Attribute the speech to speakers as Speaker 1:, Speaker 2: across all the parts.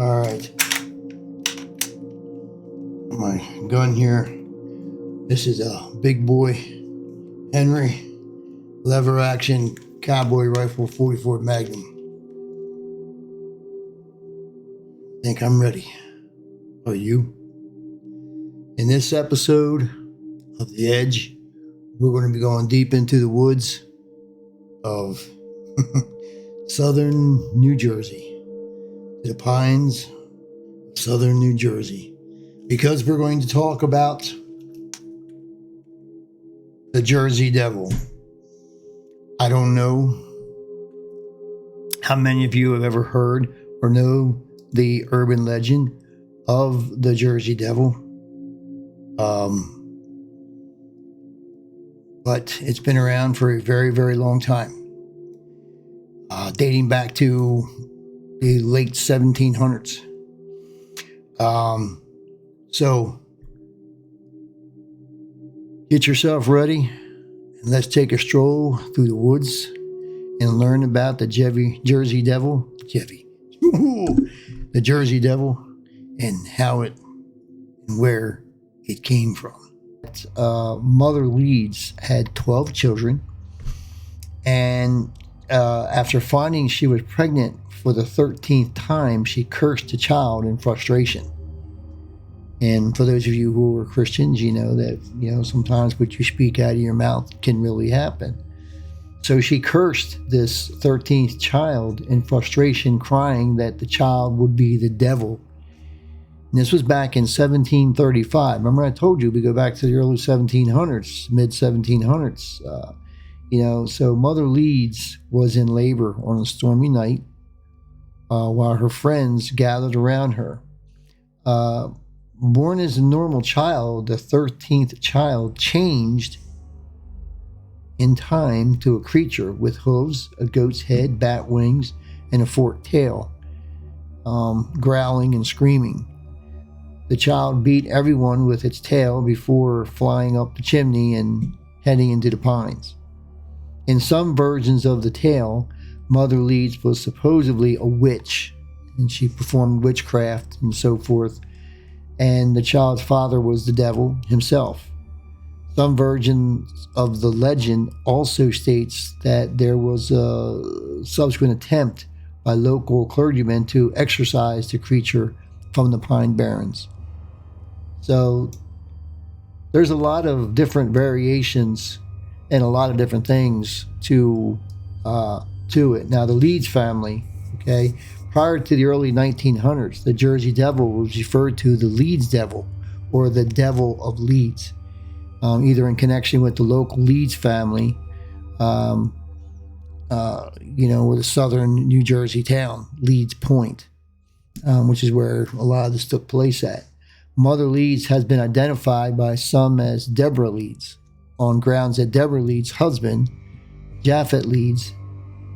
Speaker 1: All right. My gun here. This is a big boy Henry lever action cowboy rifle 44 Magnum. Think I'm ready. Are you? In this episode of The Edge, we're going to be going deep into the woods of southern New Jersey, to the pines of southern New Jersey, because we're going to talk about the Jersey Devil. I don't know how many of you have ever heard or know the urban legend of the Jersey Devil. But it's been around for a very, very long time, dating back to the late 1700s. So get yourself ready and let's take a stroll through the woods and learn about the Jersey Devil, the Jersey Devil, and how it and where it came from. Mother Leeds had 12 children, and after finding she was pregnant for the 13th time, she cursed the child in frustration. And for those of you who are Christians, you know that, sometimes what you speak out of your mouth can really happen. So she cursed this 13th child in frustration, crying that the child would be the devil. And this was back in 1735. Remember I told you we go back to the early 1700s, mid 1700s. So Mother Leeds was in labor on a stormy night while her friends gathered around her. Born as a normal child, the 13th child changed in time to a creature with hooves, a goat's head, bat wings, and a forked tail, growling and screaming. The child beat everyone with its tail before flying up the chimney and heading into the pines. In some versions of the tale, Mother Leeds was supposedly a witch, and she performed witchcraft and so forth, and the child's father was the devil himself. Some versions of the legend also states that there was a subsequent attempt by local clergymen to exorcise the creature from the Pine Barrens. So there's a lot of different variations and a lot of different things to it. Now, the Leeds family, prior to the early 1900s, the Jersey Devil was referred to the Leeds Devil or the Devil of Leeds, either in connection with the local Leeds family, with a southern New Jersey town, Leeds Point, which is where a lot of this took place at. Mother Leeds has been identified by some as Deborah Leeds, on grounds that Deborah Leeds' husband, Japhet Leeds,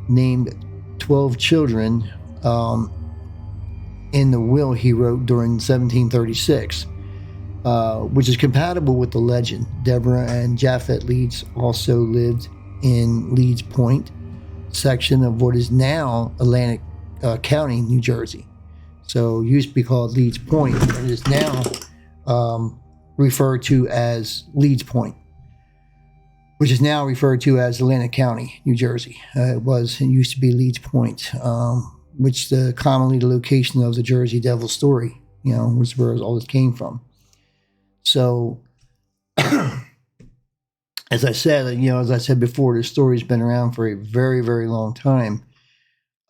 Speaker 1: named 12 children in the will he wrote during 1736, which is compatible with the legend. Deborah and Japhet Leeds also lived in Leeds Point, section of what is now Atlantic County, New Jersey. So it used to be called Leeds Point, but it is now referred to as Leeds Point, which is now referred to as Atlantic County, New Jersey. It used to be Leeds Point, which is commonly the location of the Jersey Devil story, was where all this came from. So, as I said before, this story's been around for a very, very long time.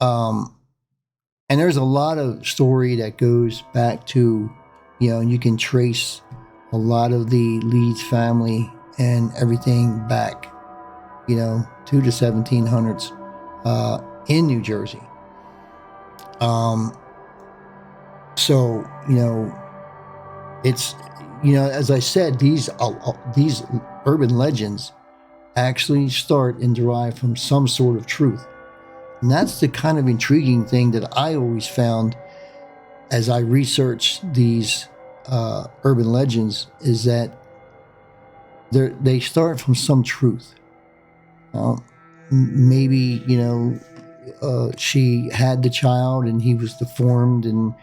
Speaker 1: And there's a lot of story that goes back to, and you can trace a lot of the Leeds family and everything back, to the 1700s in New Jersey. So, it's, as I said, these urban legends actually start and derive from some sort of truth. And that's the kind of intriguing thing that I always found as I researched these urban legends, is that they start from some truth. Maybe, she had the child and he was deformed and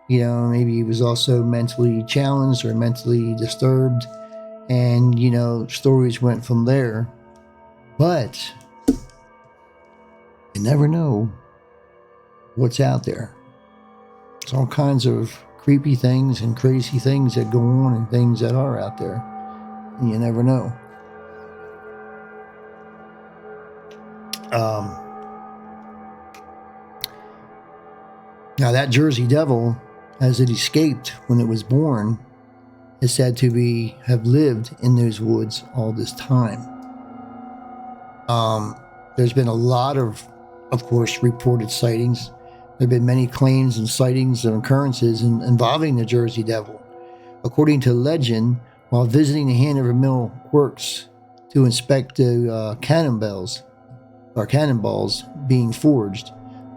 Speaker 1: Maybe he was also mentally challenged or mentally disturbed, and stories went from there. But you never know what's out there. There's all kinds of creepy things and crazy things that go on and things that are out there, and you never know. Now that Jersey Devil, as it escaped when it was born, is said to have lived in those woods all this time. There's been a lot of course, reported sightings. There have been many claims and sightings and occurrences involving the Jersey Devil. According to legend, while visiting the Hanover Mill Works to inspect the cannonballs being forged,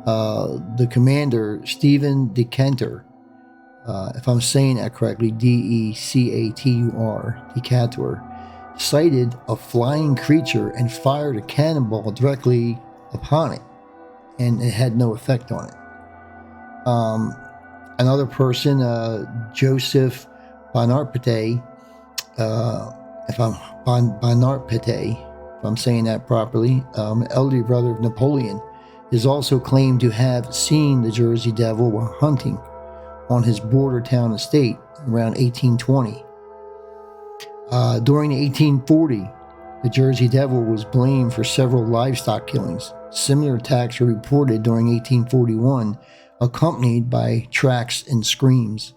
Speaker 1: the commander, Stephen Decatur, if I'm saying that correctly, Decatur, Decatur, sighted a flying creature and fired a cannonball directly upon it, and it had no effect on it. Another person, Joseph Bonaparte, if I'm saying that properly, elderly brother of Napoleon, is also claimed to have seen the Jersey Devil while hunting on his border town estate around 1820. During 1840, the Jersey Devil was blamed for several livestock killings. Similar attacks were reported during 1841, accompanied by tracks and screams.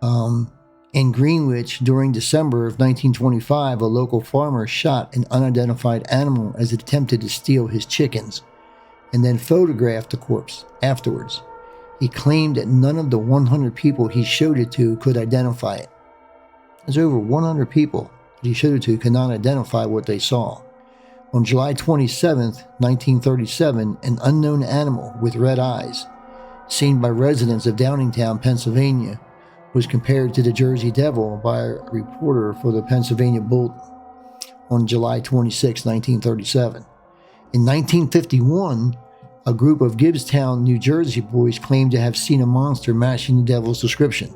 Speaker 1: In Greenwich, during December of 1925, a local farmer shot an unidentified animal as it attempted to steal his chickens, and then photographed the corpse afterwards. He claimed that none of the 100 people he showed it to could identify it. There's over 100 people that he showed it to could not identify what they saw. On July 27, 1937, an unknown animal with red eyes, seen by residents of Downingtown, Pennsylvania, was compared to the Jersey Devil by a reporter for the Pennsylvania Bulletin on July 26, 1937. In 1951, a group of Gibbstown, New Jersey boys claimed to have seen a monster matching the devil's description,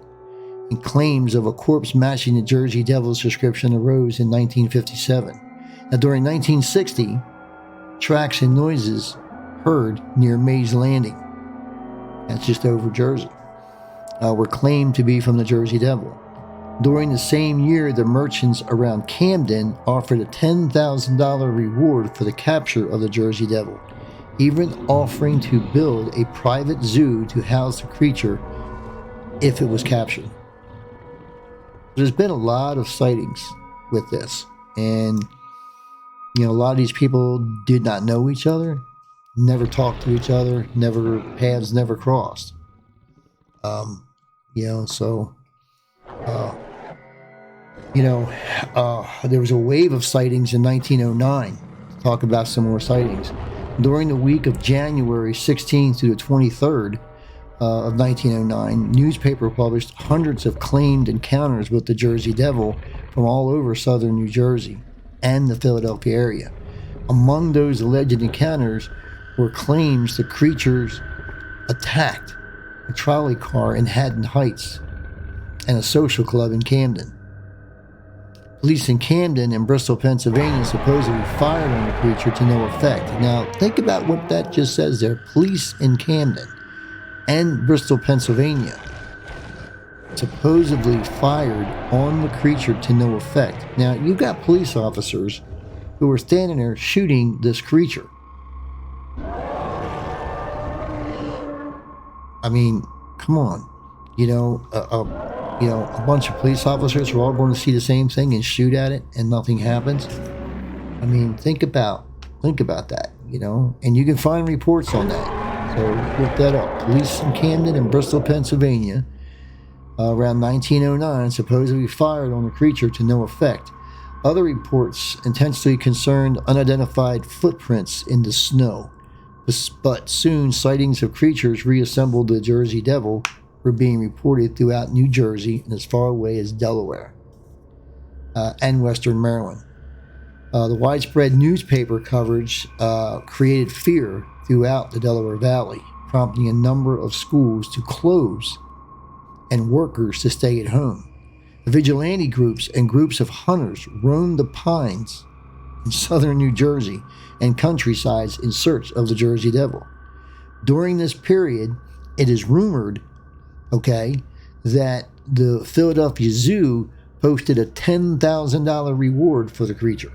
Speaker 1: and claims of a corpse matching the Jersey Devil's description arose in 1957. Now, during 1960, tracks and noises heard near Mays Landing, that's just over Jersey, were claimed to be from the Jersey Devil. During the same year, the merchants around Camden offered a $10,000 reward for the capture of the Jersey Devil, even offering to build a private zoo to house the creature if it was captured. There's been a lot of sightings with this, and a lot of these people did not know each other, never talked to each other, paths never crossed. There was a wave of sightings in 1909. Talk about some more sightings. During the week of January 16th to the 23rd of 1909, newspaper published hundreds of claimed encounters with the Jersey Devil from all over southern New Jersey and the Philadelphia area. Among those alleged encounters were claims the creatures attacked a trolley car in Haddon Heights and a social club in Camden. Police in Camden and Bristol, Pennsylvania supposedly fired on the creature to no effect. Now, think about what that just says there. Police in Camden and Bristol, Pennsylvania supposedly fired on the creature to no effect. Now, you've got police officers who are standing there shooting this creature. I mean, come on. A bunch of police officers are all going to see the same thing and shoot at it and nothing happens. I mean, think about that, and you can find reports on that. So look that up. Police in Camden and Bristol, Pennsylvania, around 1909, supposedly fired on the creature to no effect. Other reports intensely concerned unidentified footprints in the snow, but soon sightings of creatures reassembled the Jersey Devil were being reported throughout New Jersey and as far away as Delaware and Western Maryland. The widespread newspaper coverage created fear throughout the Delaware Valley. prompting a number of schools to close and workers to stay at home. Vigilante groups and groups of hunters roamed the pines in southern New Jersey and countrysides in search of the Jersey Devil. During this period, it is rumored, that the Philadelphia Zoo posted a $10,000 reward for the creature.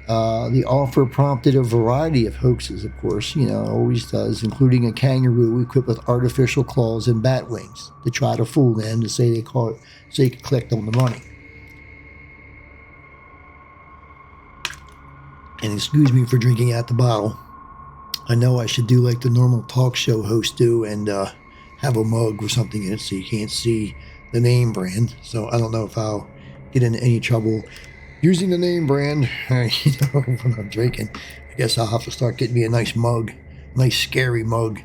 Speaker 1: The offer prompted a variety of hoaxes, of course, it always does, including a kangaroo equipped with artificial claws and bat wings to try to fool them to say they caught it so they could collect on the money. And excuse me for drinking out the bottle. I know I should do like the normal talk show hosts do and have a mug with something in it so you can't see the name brand. So I don't know if I'll get into any trouble using the name brand, when I'm drinking. I guess I'll have to start getting me a nice mug, nice scary mug,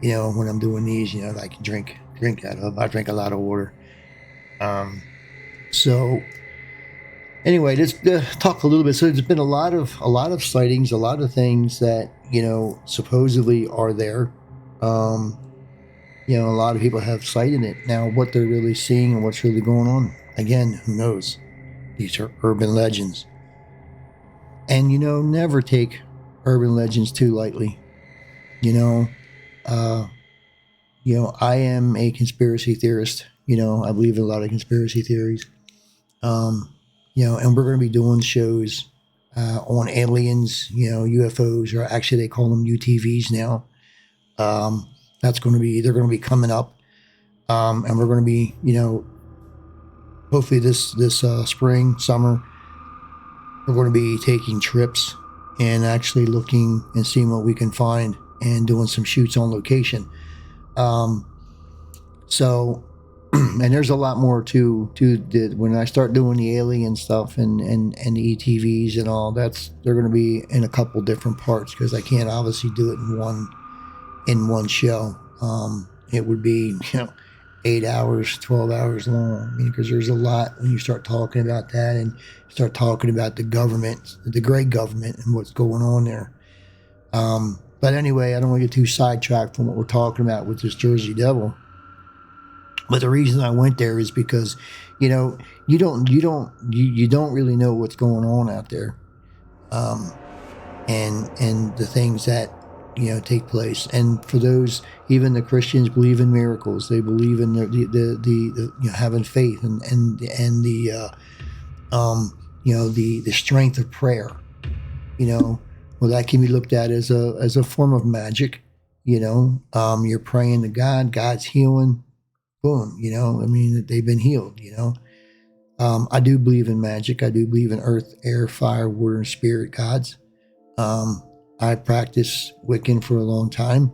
Speaker 1: when I'm doing these, that I can drink out of. I drink a lot of water. So anyway, let's talk a little bit. So there's been a lot of sightings, a lot of things that supposedly are there. A lot of people have sighted it. Now, what they're really seeing and what's really going on, again, who knows? These are urban legends. And, never take urban legends too lightly. I am a conspiracy theorist. I believe in a lot of conspiracy theories. And we're going to be doing shows on aliens, UFOs, or actually they call them UTVs now. They're going to be coming up. And we're going to be, hopefully this spring, summer, we're going to be taking trips and actually looking and seeing what we can find and doing some shoots on location. And there's a lot more to when I start doing the alien stuff and the ETVs and all, they're going to be in a couple different parts because I can't obviously do it in one show. It would be, 8 hours, 12 hours long. Because there's a lot when you start talking about that and start talking about the government, the great government, and what's going on there. But anyway, I don't want to get too sidetracked from what we're talking about with this Jersey Devil. But the reason I went there is because, you don't really know what's going on out there, and the things that take place. And for those, even the Christians believe in miracles. They believe in the having faith and the strength of prayer. Well, that can be looked at as a form of magic. You're praying to God. God's healing. Boom. They've been healed. I do believe in magic. I do believe in earth, air, fire, water, and spirit gods. I practiced Wiccan for a long time.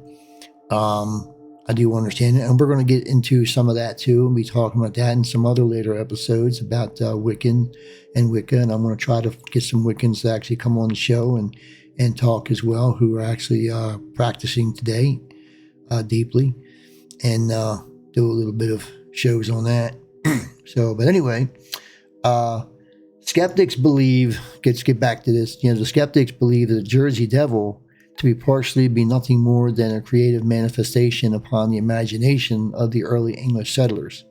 Speaker 1: I do understand it. And we're going to get into some of that too. And be talking about that in some other later episodes about Wiccan and Wicca. And I'm going to try to get some Wiccans to actually come on the show and talk as well, who are actually practicing today deeply, and do a little bit of shows on that. But anyway, skeptics believe, let's get back to this, the skeptics believe that the Jersey Devil to be partially be nothing more than a creative manifestation upon the imagination of the early English settlers,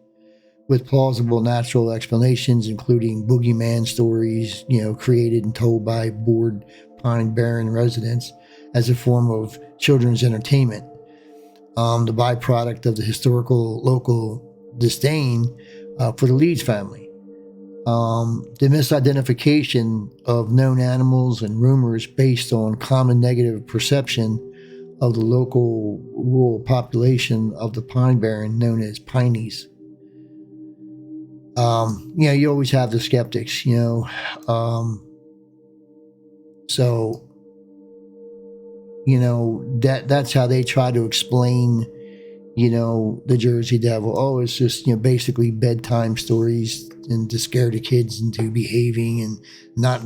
Speaker 1: with plausible natural explanations, including boogeyman stories, created and told by bored Pine Barren residents as a form of children's entertainment. The byproduct of the historical local disdain for the Leeds family. The misidentification of known animals and rumors based on common negative perception of the local rural population of the Pine Barren known as Pineys. You always have the skeptics, that's how they try to explain, the Jersey Devil. Oh, it's just, basically bedtime stories and to scare the kids into behaving and not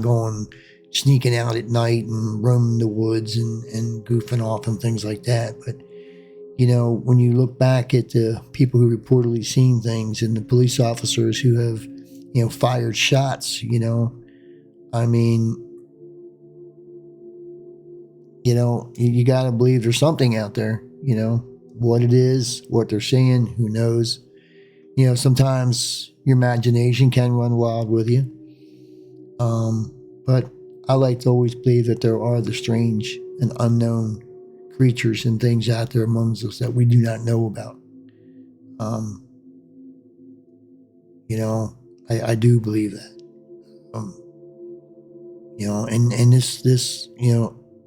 Speaker 1: sneaking out at night and roaming the woods and goofing off and things like that. But, when you look back at the people who reportedly seen things and the police officers who have, fired shots, you got to believe there's something out there. What it is, what they're seeing, who knows. Sometimes your imagination can run wild with you. But I like to always believe that there are the strange and unknown creatures and things out there amongst us that we do not know about. I do believe that. And this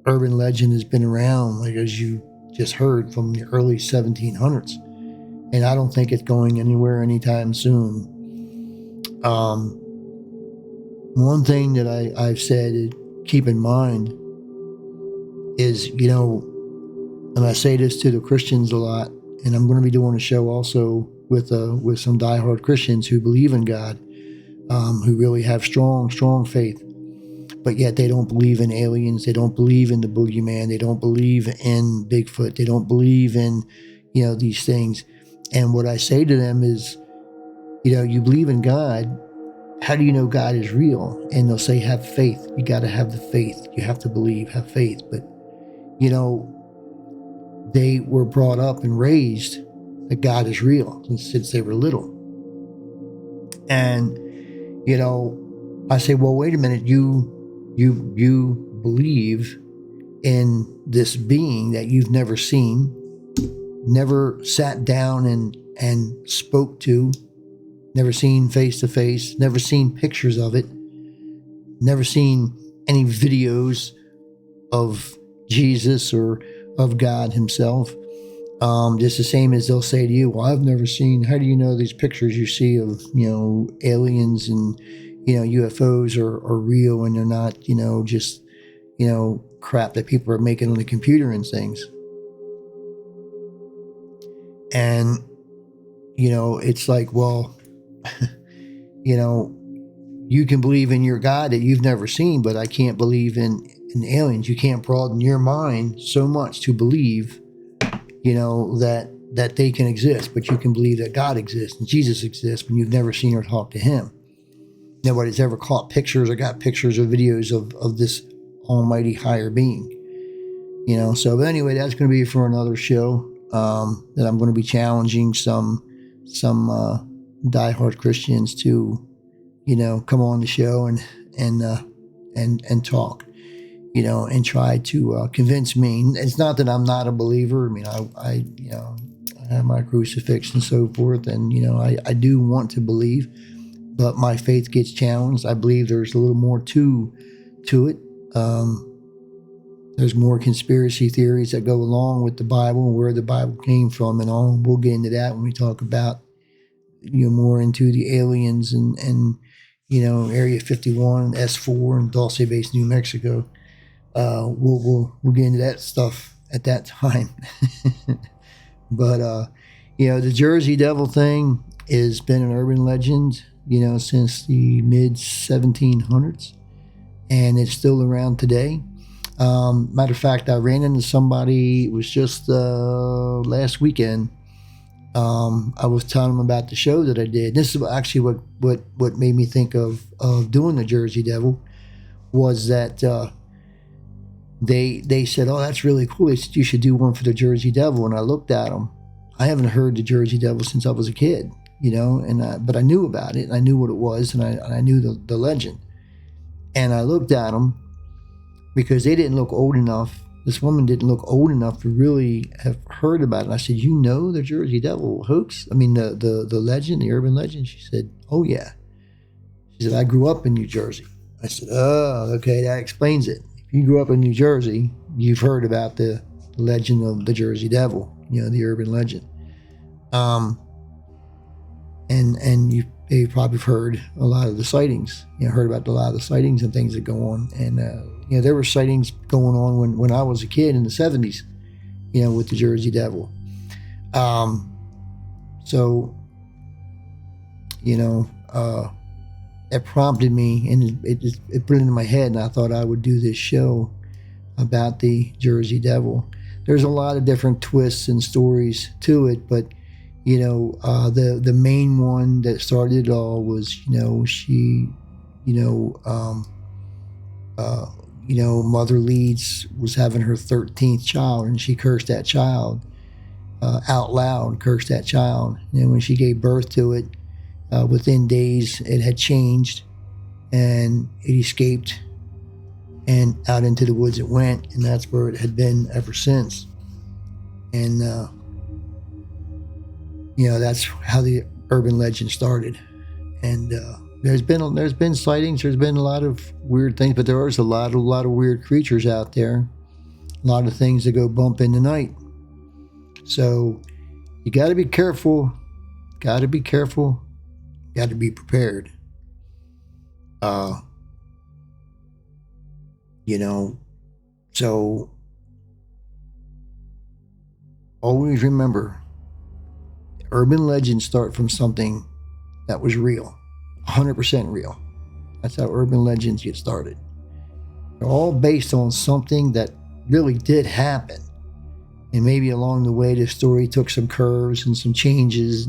Speaker 1: urban legend has been around, like as you just heard, from the early 1700s, and I don't think it's going anywhere anytime soon. One thing that I've said, keep in mind, is and I say this to the Christians a lot, and I'm going to be doing a show also with some diehard Christians who believe in God, who really have strong faith, but yet they don't believe in aliens. They don't believe in the boogeyman. They don't believe in Bigfoot. They don't believe in, these things. And what I say to them is, you believe in God. How do you know God is real? And they'll say, have faith. You got to have the faith. You have to believe, have faith. But, they were brought up and raised that God is real since they were little. And, I say, well, wait a minute. You believe in this being that you've never seen, never sat down and spoke to, never seen face to face, never seen pictures of it, never seen any videos of Jesus or of God himself. Just the same as they'll say to you, well, I've never seen, how do you know these pictures you see of, aliens and, UFOs are real and they're not, just, crap that people are making on the computer and things. And, it's like, well, you can believe in your God that you've never seen, but I can't believe in aliens. You can't broaden your mind so much to believe, that they can exist, but you can believe that God exists and Jesus exists when you've never seen or talked to him. Nobody's ever caught pictures or got pictures or videos of this almighty higher being. So but anyway, that's going to be for another show, that I'm going to be challenging some diehard Christians to, come on the show and talk, and try to convince me. It's not that I'm not a believer. I mean, I have my crucifix and so forth, and I do want to believe, but my faith gets challenged. I believe there's a little more to it. There's more conspiracy theories that go along with the Bible and where the Bible came from and all. We'll get into that when we talk about, more into the aliens and Area 51, S4, and Dulce Base, New Mexico. We'll get into that stuff at that time. But, the Jersey Devil thing has been an urban legend, since the mid 1700s, and it's still around today. Matter of fact, I ran into somebody, it was just last weekend. I was telling them about the show that I did. This is actually what made me think of doing the Jersey Devil, was that they said, oh, that's really cool. They said, you should do one for the Jersey Devil. And I looked at them. I haven't heard the Jersey Devil since I was a kid, but I knew about it. And I knew what it was, and I knew the legend. And I looked at them because they didn't look old enough. This woman didn't look old enough to really have heard about it. And I said, the Jersey Devil hoax? I mean, the legend, the urban legend? She said, oh, yeah. She said, I grew up in New Jersey. I said, oh, okay, that explains it. If you grew up in New Jersey, you've heard about the legend of the Jersey Devil, the urban legend. And you probably heard a lot of the sightings, heard about a lot of the sightings and things that go on. And, there were sightings going on when I was a kid in the 70s, with the Jersey Devil. So, it prompted me, and it put it in my head, and I thought I would do this show about the Jersey Devil. There's a lot of different twists and stories to it, but the main one that started it all was she Mother Leeds was having her 13th child, and she cursed that child out loud, cursed that child. And when she gave birth to it, within days, it had changed, and it escaped, and out into the woods it went, and that's where it had been ever since. And that's how the urban legend started. And there's been sightings, there's been a lot of weird things, but there is a lot of weird creatures out there, a lot of things that go bump in the night. So you got to be careful, got to be prepared. So always remember, urban legends start from something that was real, 100% real. That's how urban legends get started. They're all based on something that really did happen. And maybe along the way, the story took some curves and some changes,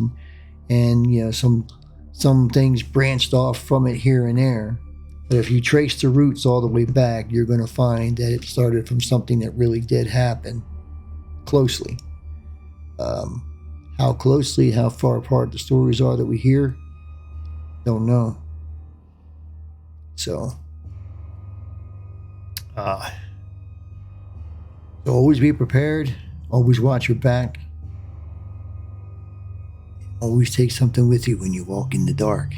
Speaker 1: and some things branched off from it here and there. But if you trace the roots all the way back, you're going to find that it started from something that really did happen closely. How closely, how far apart the stories are that we hear, don't know. So always be prepared. Always watch your back. Always take something with you when you walk in the dark.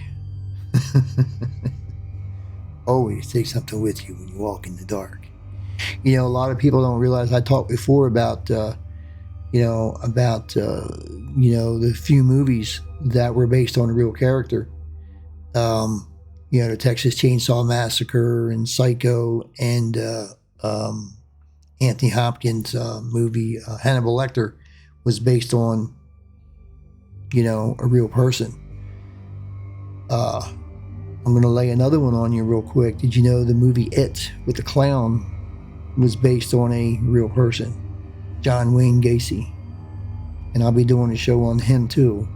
Speaker 1: Always take something with you when you walk in the dark. A lot of people don't realize, I talked before about the few movies that were based on a real character. The Texas Chainsaw Massacre and Psycho, and Anthony Hopkins' movie Hannibal Lecter was based on, a real person. I'm going to lay another one on you real quick. Did you know the movie It with the clown was based on a real person, John Wayne Gacy? And I'll be doing a show on him too.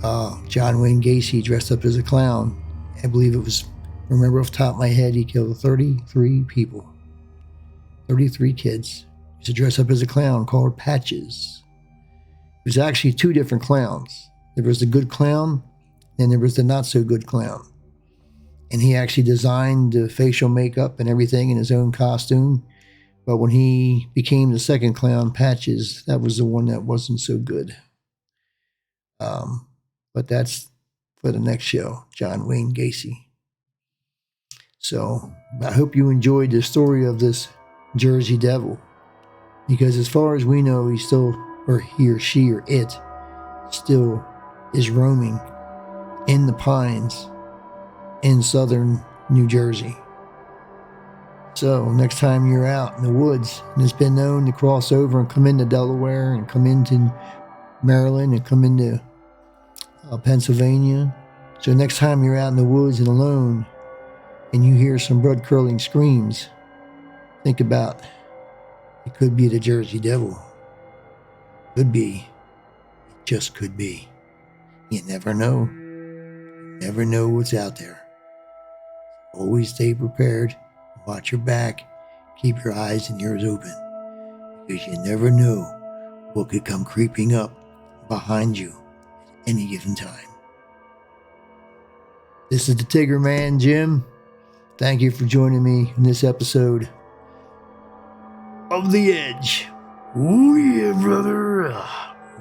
Speaker 1: John Wayne Gacy dressed up as a clown. I believe it was, remember off the top of my head, he killed 33 people. 33 kids. He used to dress up as a clown called Patches. It was actually two different clowns. There was the good clown, and there was the not so good clown. And he actually designed the facial makeup and everything in his own costume. But when he became the second clown, Patches, that was the one that wasn't so good. But that's for the next show, John Wayne Gacy. So I hope you enjoyed the story of this Jersey Devil, because as far as we know, he's still, or he or she or it, still is roaming in the pines in southern New Jersey. So next time you're out in the woods, and it's been known to cross over and come into Delaware and come into Maryland and come into Pennsylvania. So next time you're out in the woods and alone and you hear some blood-curdling screams, think about, it could be the Jersey Devil. Could be. It just could be. You never know. You never know what's out there. Always stay prepared. Watch your back. Keep your eyes and ears open, because you never know what could come creeping up behind you at any given time. This is the Tigger Man, Jim. Thank you for joining me in this episode of The Edge. Oh yeah, brother.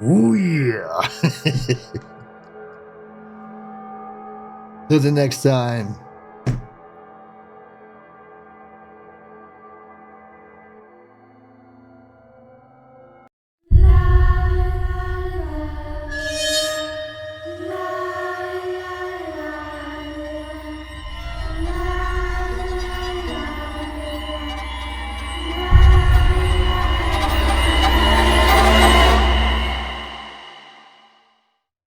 Speaker 1: Oh yeah. Till the next time.